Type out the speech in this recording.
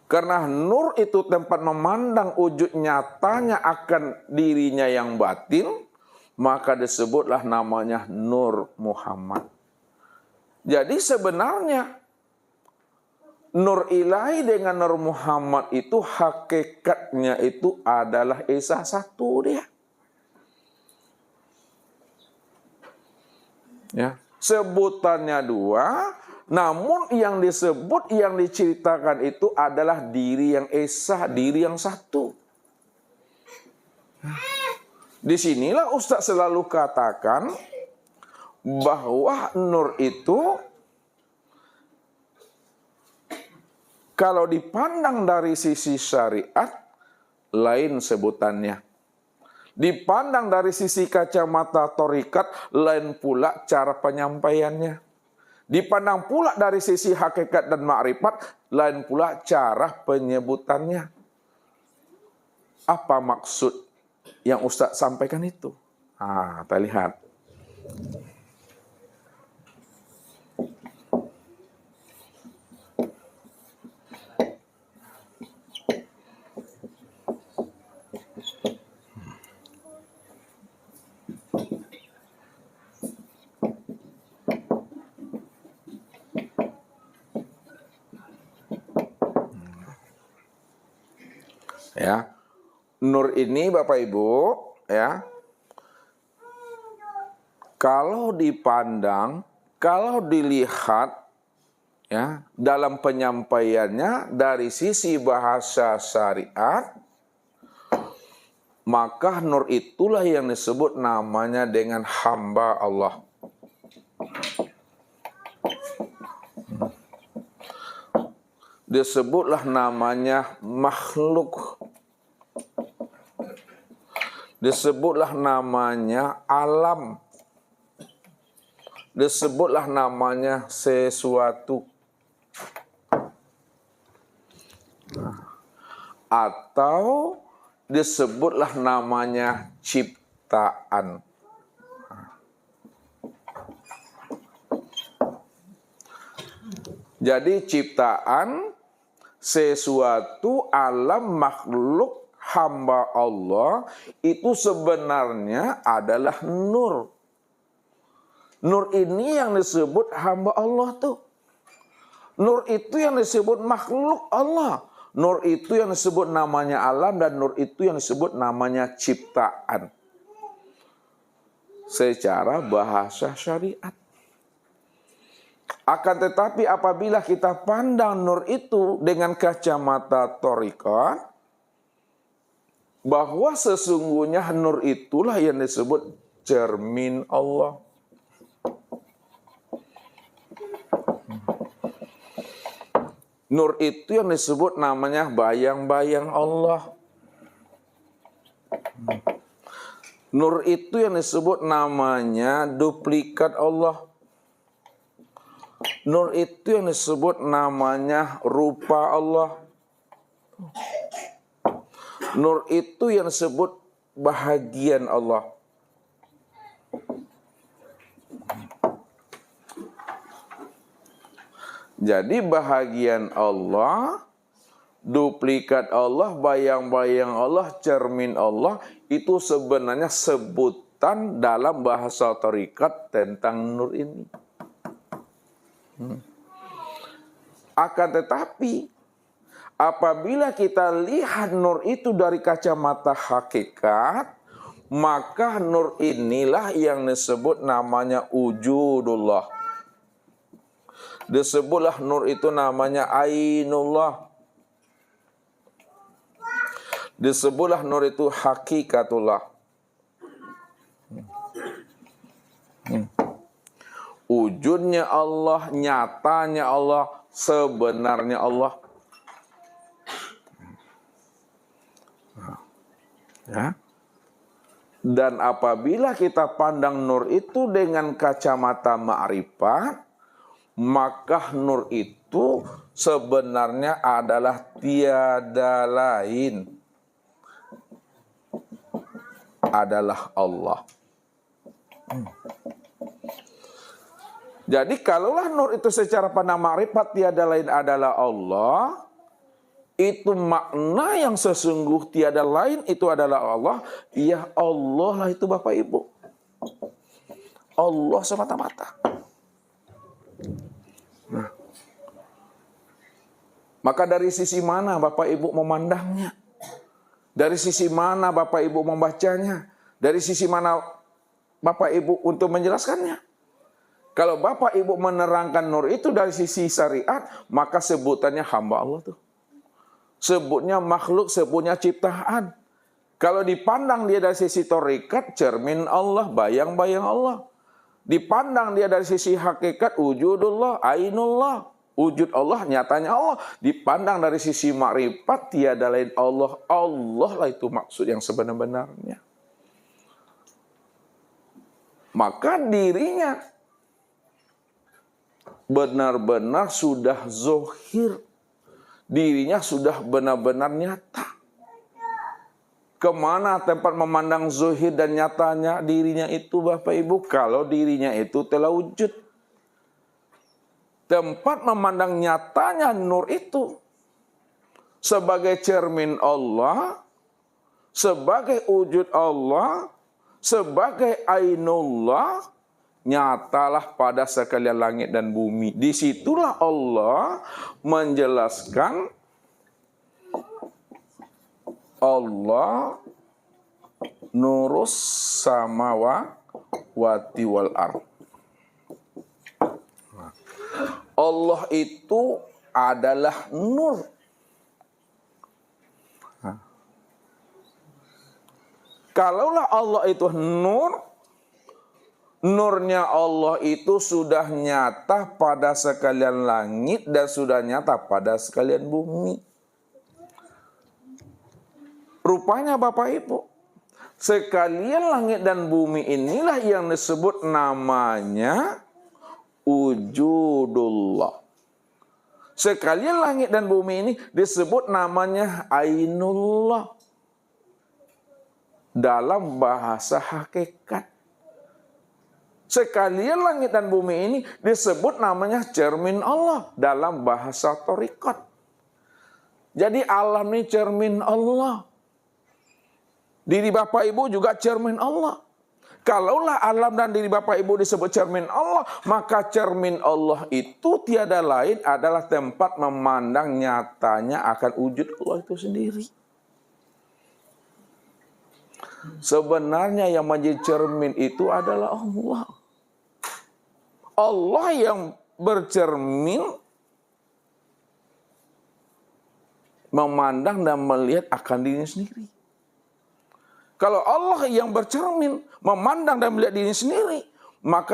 Karena nur itu tempat memandang wujud nyatanya akan dirinya yang batin, maka disebutlah namanya Nur Muhammad. Jadi sebenarnya Nur Ilahi dengan Nur Muhammad itu hakikatnya itu adalah Esa satu dia. Ya, sebutannya dua, namun yang disebut, yang diceritakan itu adalah diri yang Esa, diri yang satu. Disinilah Ustaz selalu katakan bahwa nur itu kalau dipandang dari sisi syariat, lain sebutannya. Dipandang dari sisi kacamata torikat, lain pula cara penyampaiannya. Dipandang pula dari sisi hakikat dan ma'rifat, lain pula cara penyebutannya. Apa maksud yang Ustaz sampaikan itu? Kita lihat. Ya, nur ini Bapak Ibu, ya, kalau dipandang, kalau dilihat, ya, dalam penyampaiannya dari sisi bahasa syariat, maka nur itulah yang disebut namanya dengan hamba Allah. Disebutlah namanya makhluk. Disebutlah namanya alam. Disebutlah namanya sesuatu. Atau disebutlah namanya ciptaan. Jadi ciptaan, sesuatu, alam, makhluk, hamba Allah itu sebenarnya adalah nur. Nur ini yang disebut hamba Allah tuh. Nur itu yang disebut makhluk Allah. Nur itu yang disebut namanya alam, dan nur itu yang disebut namanya ciptaan. Secara bahasa syariat. Akan tetapi apabila kita pandang nur itu dengan kacamata thariqah, bahwa sesungguhnya nur itulah yang disebut cermin Allah. Nur itu yang disebut namanya bayang-bayang Allah. Nur itu yang disebut namanya duplikat Allah. Nur itu yang disebut namanya rupa Allah. Nur itu yang disebut bahagian Allah. Jadi bahagian Allah, duplikat Allah, bayang-bayang Allah, cermin Allah, itu sebenarnya sebutan dalam bahasa thariqat tentang nur ini. Akan tetapi apabila kita lihat nur itu dari kacamata hakikat, maka nur inilah yang disebut namanya wujudullah. Disebutlah nur itu namanya ainullah. Disebutlah nur itu hakikatullah. Wujudnya Allah, nyatanya Allah, sebenarnya Allah. Ya. Dan apabila kita pandang nur itu dengan kacamata ma'rifat, maka nur itu sebenarnya adalah tiada lain, adalah Allah. Jadi kalaulah nur itu secara pandang ma'rifat tiada lain adalah Allah, itu makna yang sesungguh tiada lain itu adalah Allah, ya Allah lah itu Bapak Ibu. Allah semata-mata. Nah, maka dari sisi mana Bapak Ibu memandangnya? Dari sisi mana Bapak Ibu membacanya? Dari sisi mana Bapak Ibu untuk menjelaskannya? Kalau Bapak Ibu menerangkan nur itu dari sisi syariat, maka sebutannya hamba Allah tuh. Sebutnya makhluk, sebutnya ciptaan. Kalau dipandang dia dari sisi torikat, cermin Allah, bayang-bayang Allah. Dipandang dia dari sisi hakikat, wujudullah, ainullah. Wujud Allah, nyatanya Allah. Dipandang dari sisi makrifat, tiada lain Allah. Allah lah itu maksud yang sebenar-benarnya. Maka dirinya benar-benar sudah zohir. Dirinya sudah benar-benar nyata. Kemana tempat memandang zohir dan nyatanya dirinya itu Bapak Ibu? Kalau dirinya itu telah wujud. Tempat memandang nyatanya nur itu sebagai cermin Allah, sebagai wujud Allah, sebagai ainullah, nyatalah pada sekalian langit dan bumi. Disitulah Allah menjelaskan Allah nurus samawati wal ardh. Allah itu adalah nur. Kalaulah Allah itu nur, nurnya Allah itu sudah nyata pada sekalian langit dan sudah nyata pada sekalian bumi. Rupanya Bapak Ibu, sekalian langit dan bumi inilah yang disebut namanya wujudullah. Sekalian langit dan bumi ini disebut namanya ainullah dalam bahasa hakikat. Sekalian langit dan bumi ini disebut namanya cermin Allah dalam bahasa thariqat. Jadi alam ini cermin Allah. Diri Bapak Ibu juga cermin Allah. Kalaulah alam dan diri Bapak Ibu disebut cermin Allah, maka cermin Allah itu tiada lain adalah tempat memandang nyatanya akan wujud Allah itu sendiri. Sebenarnya yang menjadi cermin itu adalah Allah. Allah yang bercermin memandang dan melihat akan dirinya sendiri. Kalau Allah yang bercermin memandang dan melihat dirinya sendiri, maka